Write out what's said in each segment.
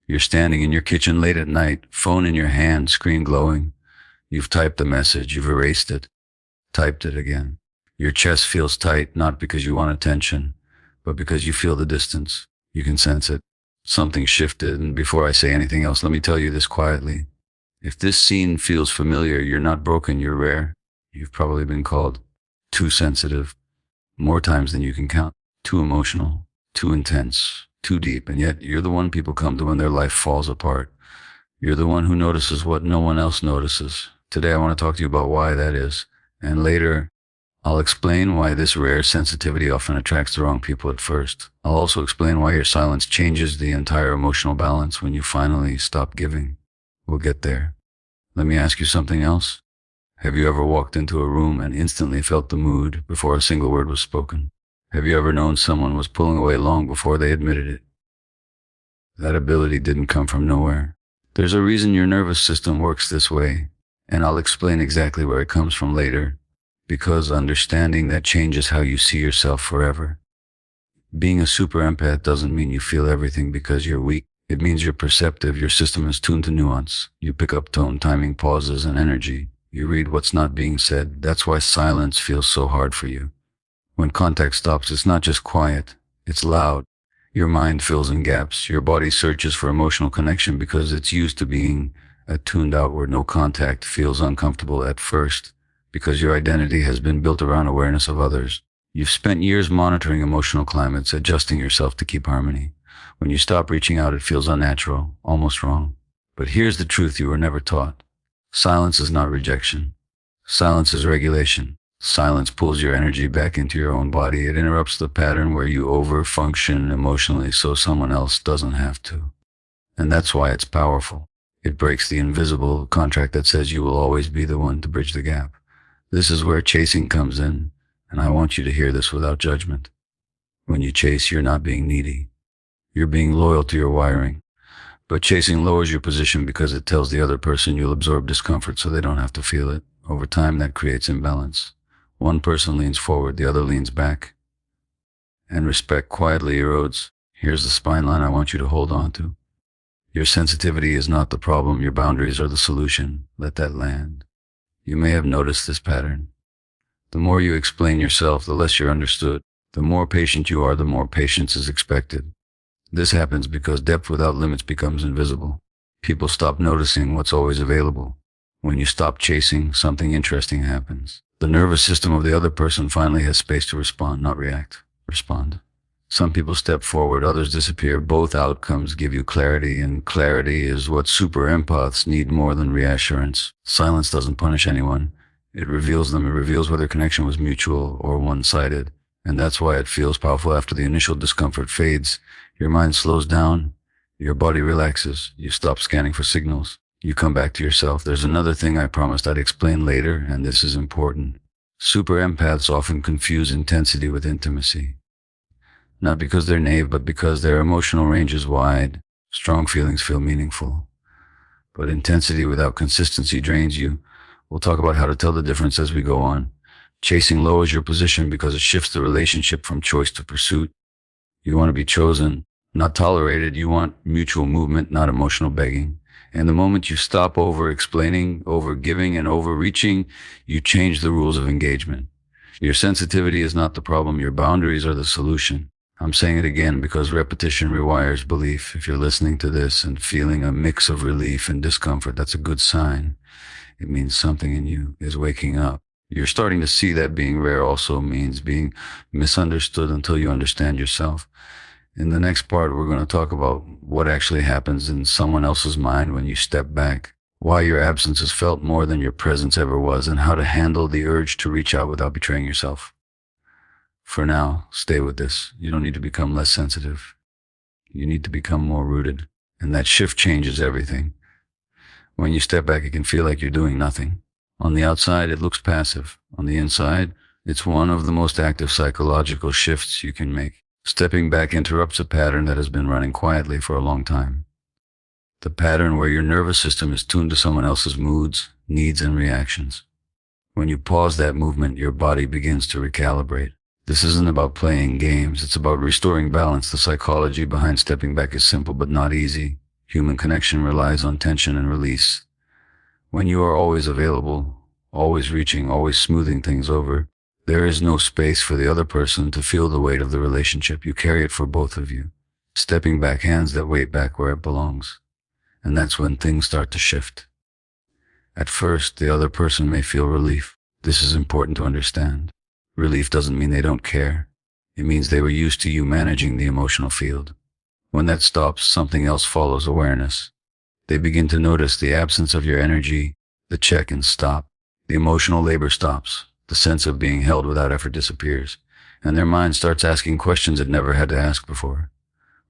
You're standing in your kitchen late at night, phone in your hand, screen glowing. You've typed the message, you've erased it, typed it again. Your chest feels tight, not because you want attention, but because you feel the distance. You can sense it. Something shifted, and before I say anything else, let me tell you this quietly. If this scene feels familiar, you're not broken, you're rare. You've probably been called too sensitive, more times than you can count, too emotional, too intense, too deep, and yet you're the one people come to when their life falls apart. You're the one who notices what no one else notices. Today I want to talk to you about why that is, and later I'll explain why this rare sensitivity often attracts the wrong people at first. I'll also explain why your silence changes the entire emotional balance when you finally stop giving. We'll get there. Let me ask you something else. Have you ever walked into a room and instantly felt the mood before a single word was spoken? Have you ever known someone was pulling away long before they admitted it? That ability didn't come from nowhere. There's a reason your nervous system works this way, and I'll explain exactly where it comes from later, because understanding that changes how you see yourself forever. Being a super empath doesn't mean you feel everything because you're weak. It means you're perceptive, your system is tuned to nuance. You pick up tone, timing, pauses, and energy. You read what's not being said. That's why silence feels so hard for you. When contact stops, it's not just quiet, it's loud. Your mind fills in gaps. Your body searches for emotional connection because it's used to being attuned outward. No contact feels uncomfortable at first because your identity has been built around awareness of others. You've spent years monitoring emotional climates, adjusting yourself to keep harmony. When you stop reaching out, it feels unnatural, almost wrong. But here's the truth you were never taught. Silence is not rejection. Silence is regulation. Silence pulls your energy back into your own body. It interrupts the pattern where you overfunction emotionally so someone else doesn't have to. And that's why it's powerful. It breaks the invisible contract that says you will always be the one to bridge the gap. This is where chasing comes in, and I want you to hear this without judgment. When you chase, you're not being needy. You're being loyal to your wiring. But chasing lowers your position because it tells the other person you'll absorb discomfort so they don't have to feel it. Over time, that creates imbalance. One person leans forward, the other leans back. And respect quietly erodes. Here's the spine line I want you to hold on to. Your sensitivity is not the problem, your boundaries are the solution. Let that land. You may have noticed this pattern. The more you explain yourself, the less you're understood. The more patient you are, the more patience is expected. This happens because depth without limits becomes invisible. People stop noticing what's always available. When you stop chasing, something interesting happens. The nervous system of the other person finally has space to respond, not react. Respond. Some people step forward, others disappear. Both outcomes give you clarity, and clarity is what super empaths need more than reassurance. Silence doesn't punish anyone. It reveals them. It reveals whether connection was mutual or one-sided. And that's why it feels powerful after the initial discomfort fades. Your mind slows down. Your body relaxes. You stop scanning for signals. You come back to yourself. There's another thing I promised I'd explain later, and this is important. Super empaths often confuse intensity with intimacy. Not because they're naive, but because their emotional range is wide. Strong feelings feel meaningful. But intensity without consistency drains you. We'll talk about how to tell the difference as we go on. Chasing lowers your position because it shifts the relationship from choice to pursuit. You want to be chosen, not tolerated. You want mutual movement, not emotional begging. And the moment you stop over-explaining, over-giving, and overreaching, you change the rules of engagement. Your sensitivity is not the problem. Your boundaries are the solution. I'm saying it again because repetition rewires belief. If you're listening to this and feeling a mix of relief and discomfort, that's a good sign. It means something in you is waking up. You're starting to see that being rare also means being misunderstood until you understand yourself. In the next part, we're going to talk about what actually happens in someone else's mind when you step back, why your absence is felt more than your presence ever was, and how to handle the urge to reach out without betraying yourself. For now, stay with this. You don't need to become less sensitive. You need to become more rooted. And that shift changes everything. When you step back, it can feel like you're doing nothing. On the outside, it looks passive. On the inside, it's one of the most active psychological shifts you can make. Stepping back interrupts a pattern that has been running quietly for a long time. The pattern where your nervous system is tuned to someone else's moods, needs, and reactions. When you pause that movement, your body begins to recalibrate. This isn't about playing games, it's about restoring balance. The psychology behind stepping back is simple but not easy. Human connection relies on tension and release. When you are always available, always reaching, always smoothing things over, there is no space for the other person to feel the weight of the relationship. You carry it for both of you. Stepping back hands that weight back where it belongs. And that's when things start to shift. At first, the other person may feel relief. This is important to understand. Relief doesn't mean they don't care. It means they were used to you managing the emotional field. When that stops, something else follows: awareness. They begin to notice the absence of your energy. The check-ins stop. The emotional labor stops. The sense of being held without effort disappears. And their mind starts asking questions it never had to ask before.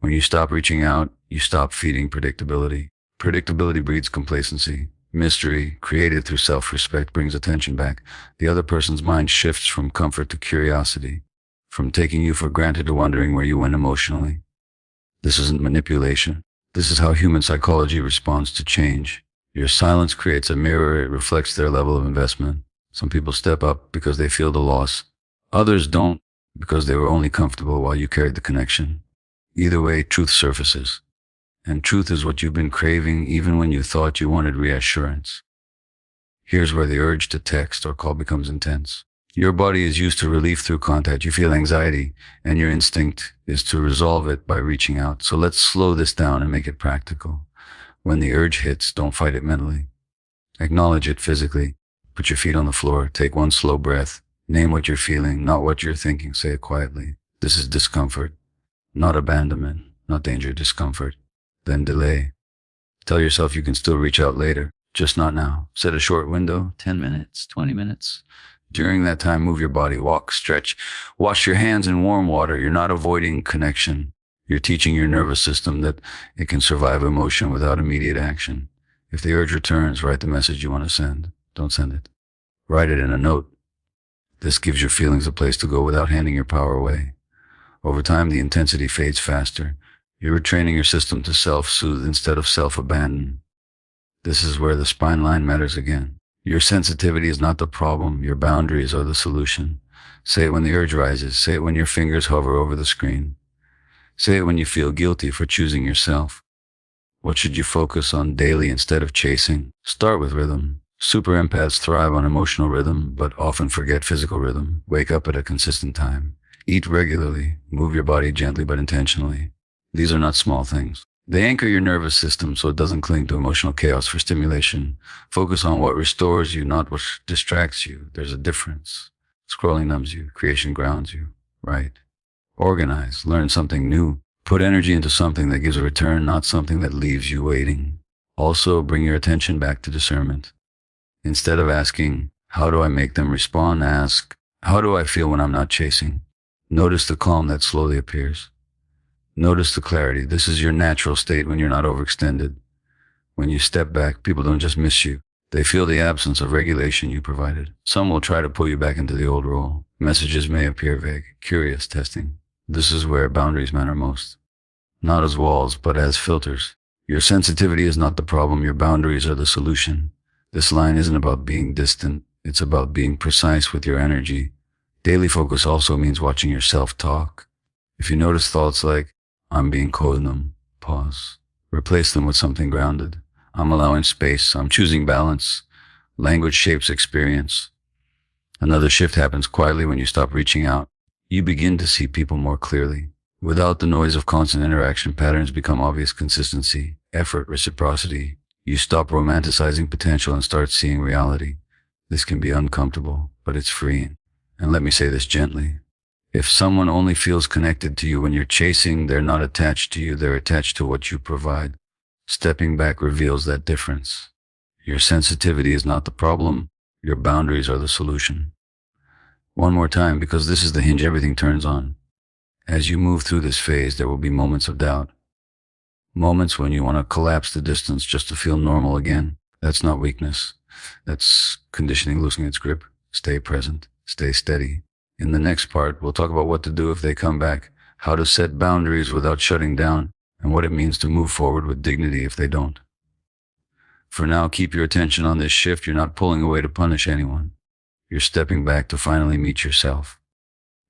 When you stop reaching out, you stop feeding predictability. Predictability breeds complacency. Mystery, created through self-respect, brings attention back. The other person's mind shifts from comfort to curiosity, from taking you for granted to wondering where you went emotionally. This isn't manipulation. This is how human psychology responds to change. Your silence creates a mirror. It reflects their level of investment. Some people step up because they feel the loss. Others don't because they were only comfortable while you carried the connection. Either way, truth surfaces. And truth is what you've been craving even when you thought you wanted reassurance. Here's where the urge to text or call becomes intense. Your body is used to relief through contact. You feel anxiety, and your instinct is to resolve it by reaching out. So let's slow this down and make it practical. When the urge hits, don't fight it mentally. Acknowledge it physically. Put your feet on the floor. Take one slow breath. Name what you're feeling, not what you're thinking. Say it quietly. This is discomfort, not abandonment, not danger, discomfort. Then delay. Tell yourself you can still reach out later, just not now. Set a short window, 10 minutes, 20 minutes. During that time, move your body, walk, stretch, wash your hands in warm water. You're not avoiding connection. You're teaching your nervous system that it can survive emotion without immediate action. If the urge returns, write the message you want to send. Don't send it. Write it in a note. This gives your feelings a place to go without handing your power away. Over time, the intensity fades faster. You're retraining your system to self-soothe instead of self-abandon. This is where the spine line matters again. Your sensitivity is not the problem. Your boundaries are the solution. Say it when the urge rises. Say it when your fingers hover over the screen. Say it when you feel guilty for choosing yourself. What should you focus on daily instead of chasing? Start with rhythm. Super empaths thrive on emotional rhythm, but often forget physical rhythm. Wake up at a consistent time. Eat regularly. Move your body gently but intentionally. These are not small things. They anchor your nervous system so it doesn't cling to emotional chaos for stimulation. Focus on what restores you, not what distracts you. There's a difference. Scrolling numbs you. Creation grounds you. Right. Organize. Learn something new. Put energy into something that gives a return, not something that leaves you waiting. Also, bring your attention back to discernment. Instead of asking, how do I make them respond? Ask, how do I feel when I'm not chasing? Notice the calm that slowly appears. Notice the clarity. This is your natural state when you're not overextended. When you step back, people don't just miss you. They feel the absence of regulation you provided. Some will try to pull you back into the old role. Messages may appear vague, curious, testing. This is where boundaries matter most. Not as walls, but as filters. Your sensitivity is not the problem. Your boundaries are the solution. This line isn't about being distant. It's about being precise with your energy. Daily focus also means watching yourself talk. If you notice thoughts like, I'm being cold, pause. Replace them with something grounded. I'm allowing space. I'm choosing balance. Language shapes experience. Another shift happens quietly when you stop reaching out. You begin to see people more clearly. Without the noise of constant interaction, patterns become obvious: consistency, effort, reciprocity. You stop romanticizing potential and start seeing reality. This can be uncomfortable, but it's freeing. And let me say this gently. If someone only feels connected to you when you're chasing, they're not attached to you, they're attached to what you provide. Stepping back reveals that difference. Your sensitivity is not the problem. Your boundaries are the solution. One more time, because this is the hinge everything turns on. As you move through this phase, there will be moments of doubt. Moments when you want to collapse the distance just to feel normal again. That's not weakness. That's conditioning losing its grip. Stay present. Stay steady. In the next part, we'll talk about what to do if they come back, how to set boundaries without shutting down, and what it means to move forward with dignity if they don't. For now, keep your attention on this shift. You're not pulling away to punish anyone. You're stepping back to finally meet yourself.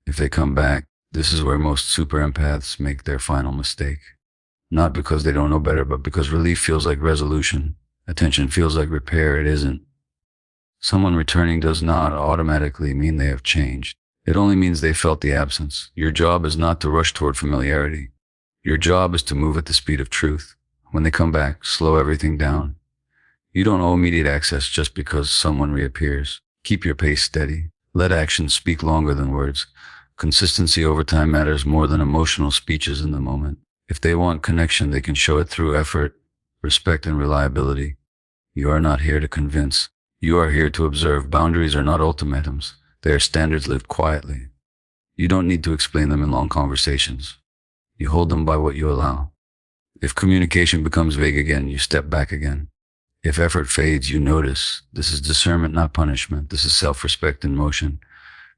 If they come back, this is where most super empaths make their final mistake. Not because they don't know better, but because relief feels like resolution. Attention feels like repair. It isn't. Someone returning does not automatically mean they have changed. It only means they felt the absence. Your job is not to rush toward familiarity. Your job is to move at the speed of truth. When they come back, slow everything down. You don't owe immediate access just because someone reappears. Keep your pace steady. Let actions speak longer than words. Consistency over time matters more than emotional speeches in the moment. If they want connection, they can show it through effort, respect, and reliability. You are not here to convince. You are here to observe. Boundaries are not ultimatums. They are standards lived quietly. You don't need to explain them in long conversations. You hold them by what you allow. If communication becomes vague again, you step back again. If effort fades, you notice. This is discernment, not punishment. This is self-respect in motion.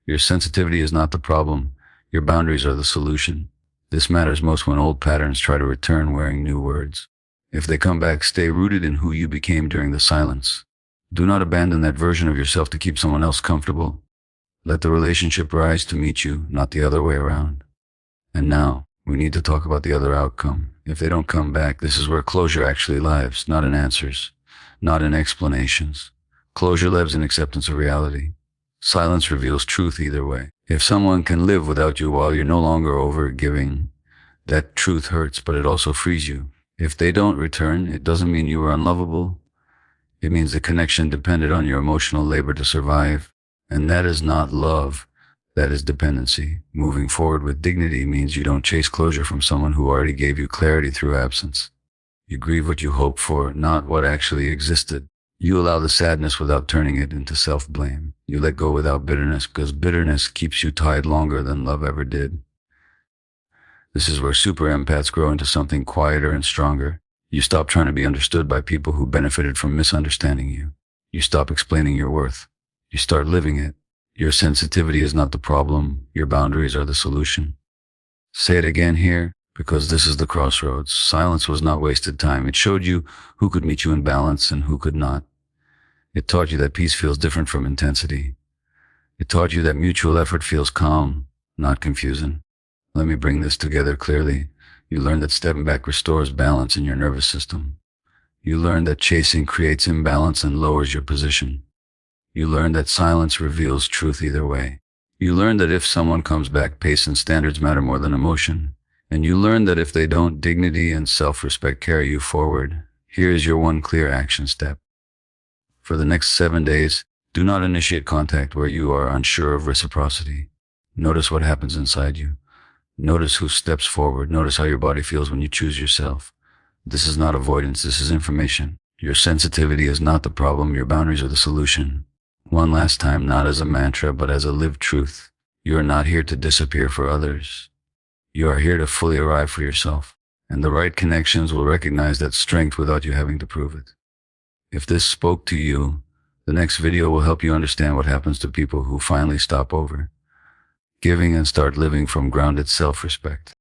Your sensitivity is not the problem. Your boundaries are the solution. This matters most when old patterns try to return wearing new words. If they come back, stay rooted in who you became during the silence. Do not abandon that version of yourself to keep someone else comfortable. Let the relationship rise to meet you, not the other way around. And now, we need to talk about the other outcome. If they don't come back, this is where closure actually lives, not in answers, not in explanations. Closure lives in acceptance of reality. Silence reveals truth either way. If someone can live without you while you're no longer overgiving, that truth hurts, but it also frees you. If they don't return, it doesn't mean you were unlovable. It means the connection depended on your emotional labor to survive. And that is not love. That is dependency. Moving forward with dignity means you don't chase closure from someone who already gave you clarity through absence. You grieve what you hoped for, not what actually existed. You allow the sadness without turning it into self-blame. You let go without bitterness, because bitterness keeps you tied longer than love ever did. This is where super empaths grow into something quieter and stronger. You stop trying to be understood by people who benefited from misunderstanding you. You stop explaining your worth. You start living it. Your sensitivity is not the problem. Your boundaries are the solution. Say it again here, because this is the crossroads. Silence was not wasted time. It showed you who could meet you in balance and who could not. It taught you that peace feels different from intensity. It taught you that mutual effort feels calm, not confusing. Let me bring this together clearly. You learned that stepping back restores balance in your nervous system. You learned that chasing creates imbalance and lowers your position. You learned that silence reveals truth either way. You learned that if someone comes back, pace and standards matter more than emotion. And you learned that if they don't, dignity and self-respect carry you forward. Here is your one clear action step. For the next 7 days, do not initiate contact where you are unsure of reciprocity. Notice what happens inside you. Notice who steps forward. Notice how your body feels when you choose yourself. This is not avoidance. This is information. Your sensitivity is not the problem. Your boundaries are the solution. One last time, not as a mantra, but as a lived truth. You are not here to disappear for others. You are here to fully arrive for yourself. And the right connections will recognize that strength without you having to prove it. If this spoke to you, the next video will help you understand what happens to people who finally stop over giving and start living from grounded self-respect.